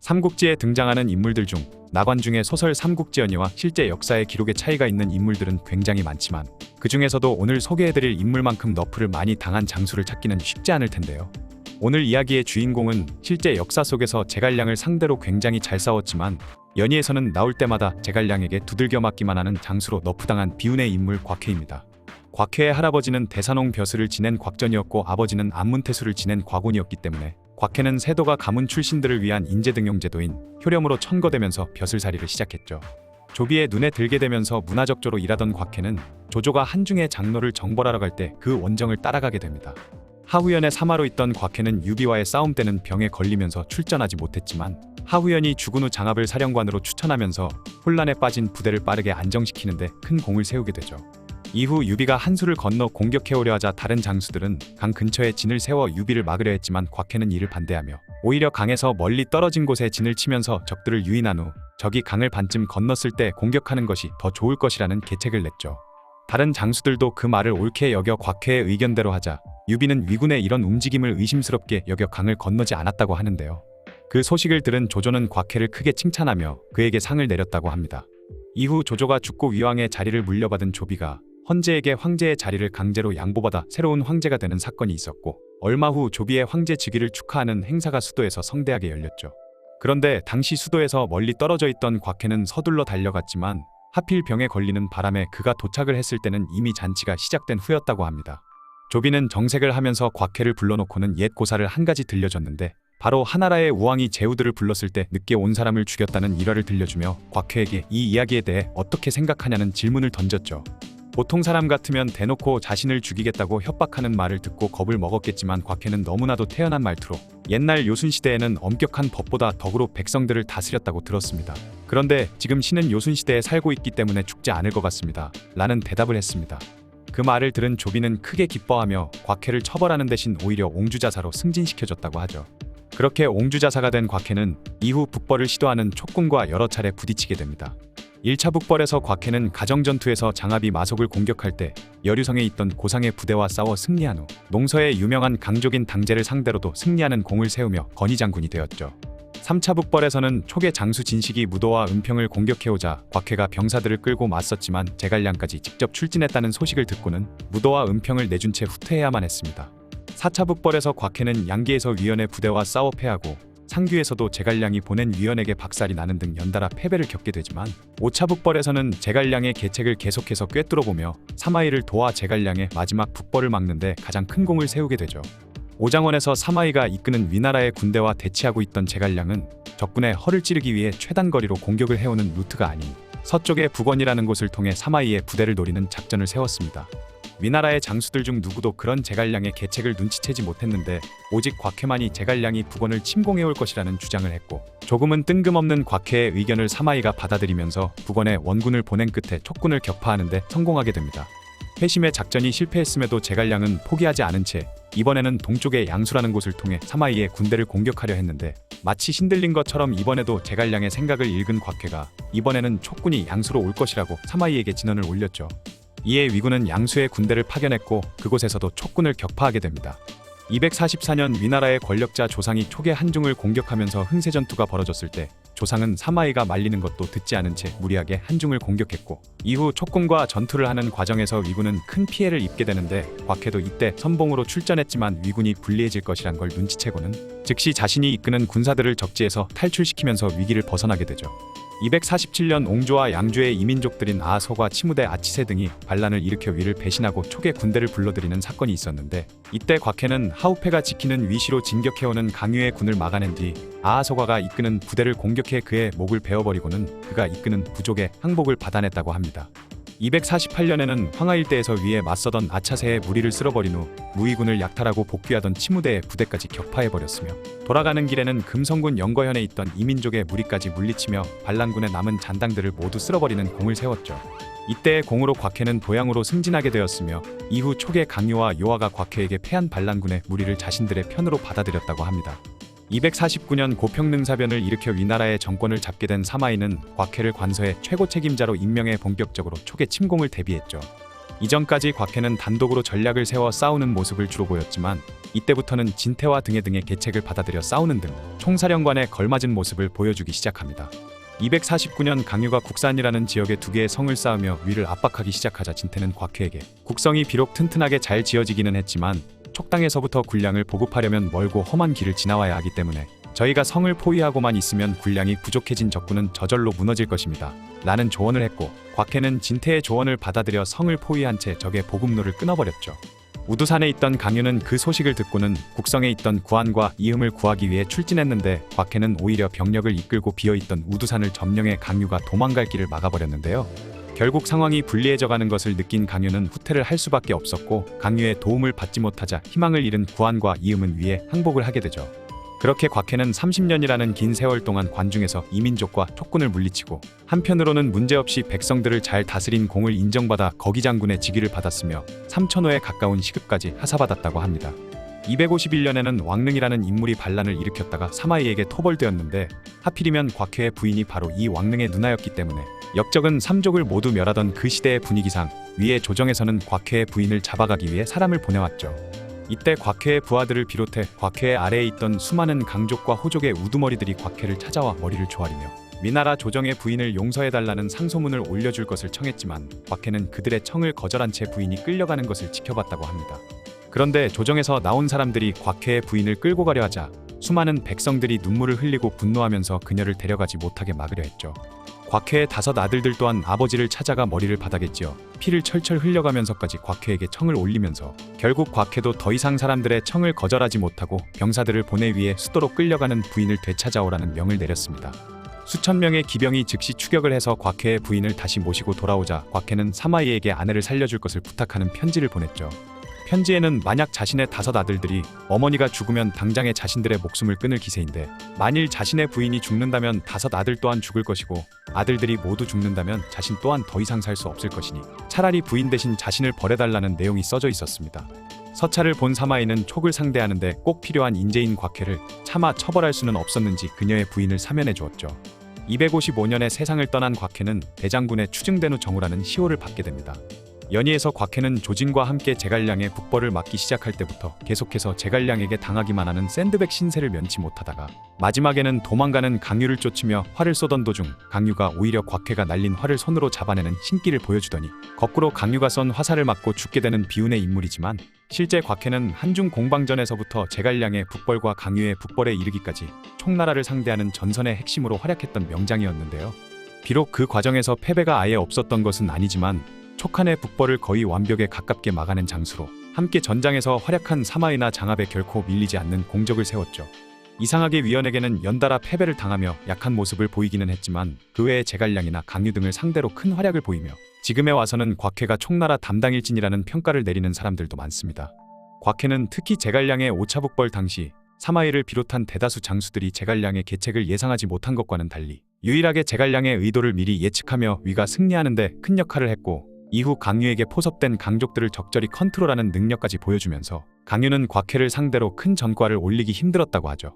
삼국지에 등장하는 인물들 중 나관중의 소설 삼국지연의와 실제 역사의 기록에 차이가 있는 인물들은 굉장히 많지만 그 중에서도 오늘 소개해드릴 인물만큼 너프를 많이 당한 장수를 찾기는 쉽지 않을 텐데요. 오늘 이야기의 주인공은 실제 역사 속에서 제갈량을 상대로 굉장히 잘 싸웠지만 연의에서는 나올 때마다 제갈량에게 두들겨 맞기만 하는 장수로 너프당한 비운의 인물 곽회입니다. 곽회의 할아버지는 대산홍 벼슬을 지낸 곽전이었고 아버지는 안문태수를 지낸 곽온이었기 때문에 곽회는 세도가 가문 출신들을 위한 인재등용제도인 효령으로 천거되면서 벼슬살이를 시작했죠. 조비의 눈에 들게 되면서 문화적조로 일하던 곽회는 조조가 한중의 장로를 정벌하러 갈 때 그 원정을 따라가게 됩니다. 하후연의 사마로 있던 곽회는 유비와의 싸움 때는 병에 걸리면서 출전하지 못했지만 하후연이 죽은 후 장압을 사령관으로 추천하면서 혼란에 빠진 부대를 빠르게 안정시키는데 큰 공을 세우게 되죠. 이후 유비가 한수를 건너 공격해오려 하자 다른 장수들은 강 근처에 진을 세워 유비를 막으려 했지만 곽회는 이를 반대하며 오히려 강에서 멀리 떨어진 곳에 진을 치면서 적들을 유인한 후 적이 강을 반쯤 건넜을 때 공격하는 것이 더 좋을 것이라는 계책을 냈죠. 다른 장수들도 그 말을 옳게 여겨 곽회의 의견대로 하자 유비는 위군의 이런 움직임을 의심스럽게 여겨 강을 건너지 않았다고 하는데요. 그 소식을 들은 조조는 곽회를 크게 칭찬하며 그에게 상을 내렸다고 합니다. 이후 조조가 죽고 위왕의 자리를 물려받은 조비가 헌제에게 황제의 자리를 강제로 양보받아 새로운 황제가 되는 사건이 있었고 얼마 후 조비의 황제 즉위를 축하하는 행사가 수도에서 성대하게 열렸죠. 그런데 당시 수도에서 멀리 떨어져 있던 곽회는 서둘러 달려갔지만 하필 병에 걸리는 바람에 그가 도착을 했을 때는 이미 잔치가 시작된 후였다고 합니다. 조비는 정색을 하면서 곽회를 불러놓고는 옛 고사를 한 가지 들려줬는데 바로 하나라의 우왕이 제후들을 불렀을 때 늦게 온 사람을 죽였다는 일화를 들려주며 곽회에게 이 이야기에 대해 어떻게 생각하냐는 질문을 던졌죠. 보통 사람 같으면 대놓고 자신을 죽이겠다고 협박하는 말을 듣고 겁을 먹었겠지만 곽회는 너무나도 태연한 말투로 옛날 요순시대에는 엄격한 법보다 덕으로 백성들을 다스렸다고 들었습니다. 그런데 지금 신은 요순시대에 살고 있기 때문에 죽지 않을 것 같습니다. 라는 대답을 했습니다. 그 말을 들은 조비는 크게 기뻐하며 곽회를 처벌하는 대신 오히려 옹주자사로 승진시켜줬다고 하죠. 그렇게 옹주자사가 된 곽회는 이후 북벌을 시도하는 촉군과 여러 차례 부딪히게 됩니다. 1차 북벌에서 곽회는 가정전투에서 장압이 마속을 공격할 때 여류성에 있던 고상의 부대와 싸워 승리한 후 농서의 유명한 강족인 당제를 상대로도 승리하는 공을 세우며 건의장군이 되었죠. 3차 북벌에서는 초계 장수 진식이 무도와 은평을 공격해오자 곽회가 병사들을 끌고 맞섰지만 제갈량까지 직접 출진했다는 소식을 듣고는 무도와 은평을 내준 채 후퇴해야만 했습니다. 4차 북벌에서 곽회는 양기에서 위원의 부대와 싸워 패하고 상규에서도 제갈량이 보낸 위원에게 박살이 나는 등 연달아 패배를 겪게 되지만 5차 북벌에서는 제갈량의 계책을 계속해서 꿰뚫어보며 사마이를 도와 제갈량의 마지막 북벌을 막는 데 가장 큰 공을 세우게 되죠. 오장원에서 사마이가 이끄는 위나라의 군대와 대치하고 있던 제갈량은 적군의 허를 찌르기 위해 최단 거리로 공격을 해오는 루트가 아닌 서쪽의 북원이라는 곳을 통해 사마이의 부대를 노리는 작전을 세웠습니다. 위나라의 장수들 중 누구도 그런 제갈량의 계책을 눈치채지 못했는데 오직 곽회만이 제갈량이 북원을 침공해올 것이라는 주장을 했고 조금은 뜬금없는 곽회의 의견을 사마이가 받아들이면서 북원에 원군을 보낸 끝에 촉군을 격파하는 데 성공하게 됩니다. 회심의 작전이 실패했음에도 제갈량은 포기하지 않은 채 이번에는 동쪽의 양수라는 곳을 통해 사마이의 군대를 공격하려 했는데 마치 신들린 것처럼 이번에도 제갈량의 생각을 읽은 곽회가 이번에는 촉군이 양수로 올 것이라고 사마이에게 진언을 올렸죠. 이에 위군은 양수의 군대를 파견했고 그곳에서도 촉군을 격파하게 됩니다. 244년 위나라의 권력자 조상이 초계 한중을 공격하면서 흥세전투가 벌어졌을 때 조상은 사마이가 말리는 것도 듣지 않은 채 무리하게 한중을 공격했고 이후 촉군과 전투를 하는 과정에서 위군은 큰 피해를 입게 되는데 곽회도 이때 선봉으로 출전했지만 위군이 불리해질 것이란 걸 눈치채고는 즉시 자신이 이끄는 군사들을 적지에서 탈출시키면서 위기를 벗어나게 되죠. 247년 옹조와 양조의 이민족들인 아소과 치무대 아치세 등이 반란을 일으켜 위를 배신하고 촉의 군대를 불러들이는 사건이 있었는데 이때 곽회는 하우페가 지키는 위시로 진격해오는 강유의 군을 막아낸 뒤 아하소과가 이끄는 부대를 공격해 그의 목을 베어버리고는 그가 이끄는 부족의 항복을 받아냈다고 합니다. 248년에는 황하 일대에서 위에 맞서던 아차세의 무리를 쓸어버린 후 무의군을 약탈하고 복귀하던 치무대의 부대까지 격파해버렸으며 돌아가는 길에는 금성군 영거현에 있던 이민족의 무리까지 물리치며 반란군의 남은 잔당들을 모두 쓸어버리는 공을 세웠죠. 이때의 공으로 곽회는 도양으로 승진하게 되었으며 이후 초계 강요와 요하가 곽회에게 패한 반란군의 무리를 자신들의 편으로 받아들였다고 합니다. 249년 고평능사변을 일으켜 위나라의 정권을 잡게 된 사마이는 곽회를 관서의 최고 책임자로 임명해 본격적으로 초계 침공을 대비했죠. 이전까지 곽해는 단독으로 전략을 세워 싸우는 모습을 주로 보였지만 이때부터는 진태와 등의 계책을 받아들여 싸우는 등 총사령관에 걸맞은 모습을 보여주기 시작합니다. 249년 강유가 국산이라는 지역에 두 개의 성을 쌓으며 위를 압박하기 시작하자 진태는 곽해에게 국성이 비록 튼튼하게 잘 지어지기는 했지만 촉당에서부터 군량을 보급하려면 멀고 험한 길을 지나와야 하기 때문에 저희가 성을 포위하고만 있으면 군량이 부족해진 적군은 저절로 무너질 것입니다. 라는 조언을 했고 곽해는 진태의 조언을 받아들여 성을 포위한 채 적의 보급로를 끊어버렸죠. 우두산에 있던 강유는 그 소식을 듣고는 국성에 있던 구한과 이흠을 구하기 위해 출진했는데 곽해는 오히려 병력을 이끌고 비어있던 우두산을 점령해 강유가 도망갈 길을 막아버렸는데요. 결국 상황이 불리해져가는 것을 느낀 강유는 후퇴를 할 수밖에 없었고 강유의 도움을 받지 못하자 희망을 잃은 구한과 이흠은 위에 항복을 하게 되죠. 그렇게 곽해는 30년이라는 긴 세월 동안 관중에서 이민족과 촉군을 물리치고 한편으로는 문제없이 백성들을 잘 다스린 공을 인정받아 거기장군의 직위를 받았으며 3천호에 가까운 시급까지 하사받았다고 합니다. 251년에는 왕릉이라는 인물이 반란을 일으켰다가 사마이에게 토벌되었는데 하필이면 곽해의 부인이 바로 이 왕릉의 누나였기 때문에 역적은 삼족을 모두 멸하던 그 시대의 분위기상 위에 조정에서는 곽해의 부인을 잡아가기 위해 사람을 보내왔죠. 이때 곽해의 부하들을 비롯해 곽해의 아래에 있던 수많은 강족과 호족의 우두머리들이 곽해를 찾아와 머리를 조아리며 위나라 조정의 부인을 용서해달라는 상소문을 올려줄 것을 청했지만 곽해는 그들의 청을 거절한 채 부인이 끌려가는 것을 지켜봤다고 합니다. 그런데 조정에서 나온 사람들이 곽해의 부인을 끌고 가려 하자 수많은 백성들이 눈물을 흘리고 분노하면서 그녀를 데려가지 못하게 막으려 했죠. 곽해의 5 아들들 또한 아버지를 찾아가 머리를 바닥에 찧어 피를 철철 흘려가면서까지 곽해에게 청을 올리면서 결국 곽해도 더 이상 사람들의 청을 거절하지 못하고 병사들을 보내 위해 수도로 끌려가는 부인을 되찾아오라는 명을 내렸습니다. 수천 명의 기병이 즉시 추격을 해서 곽해의 부인을 다시 모시고 돌아오자 곽해는 사마이에게 아내를 살려줄 것을 부탁하는 편지를 보냈죠. 편지에는 만약 자신의 5 아들들이 어머니가 죽으면 당장에 자신들의 목숨을 끊을 기세인데 만일 자신의 부인이 죽는다면 5 아들 또한 죽을 것이고 아들들이 모두 죽는다면 자신 또한 더 이상 살 수 없을 것이니 차라리 부인 대신 자신을 버려달라는 내용이 써져 있었습니다. 서찰을 본 사마이는 촉을 상대하는데 꼭 필요한 인재인 곽해를 차마 처벌할 수는 없었는지 그녀의 부인을 사면해 주었죠. 255년에 세상을 떠난 곽해는 대장군의 추증된 후 정우라는 시호를 받게 됩니다. 연희에서 곽해는 조진과 함께 제갈량의 북벌을 막기 시작할 때부터 계속해서 제갈량에게 당하기만 하는 샌드백 신세를 면치 못하다가 마지막에는 도망가는 강유를 쫓으며 활을 쏘던 도중 강유가 오히려 곽해가 날린 활을 손으로 잡아내는 신기를 보여주더니 거꾸로 강유가 쏜 화살을 맞고 죽게 되는 비운의 인물이지만 실제 곽해는 한중 공방전에서부터 제갈량의 북벌과 강유의 북벌에 이르기까지 총나라를 상대하는 전선의 핵심으로 활약했던 명장이었는데요. 비록 그 과정에서 패배가 아예 없었던 것은 아니지만 촉한의 북벌을 거의 완벽에 가깝게 막아낸 장수로 함께 전장에서 활약한 사마이나 장압에 결코 밀리지 않는 공적을 세웠죠. 이상하게 위원에게는 연달아 패배를 당하며 약한 모습을 보이기는 했지만 그 외에 제갈량이나 강유 등을 상대로 큰 활약을 보이며 지금에 와서는 곽해가 총나라 담당일진이라는 평가를 내리는 사람들도 많습니다. 곽해는 특히 제갈량의 5차 북벌 당시 사마이를 비롯한 대다수 장수들이 제갈량의 계책을 예상하지 못한 것과는 달리 유일하게 제갈량의 의도를 미리 예측하며 위가 승리하는 데 큰 역할을 했고 이후 강유에게 포섭된 강족들을 적절히 컨트롤하는 능력까지 보여주면서 강유는 곽해를 상대로 큰 전과를 올리기 힘들었다고 하죠.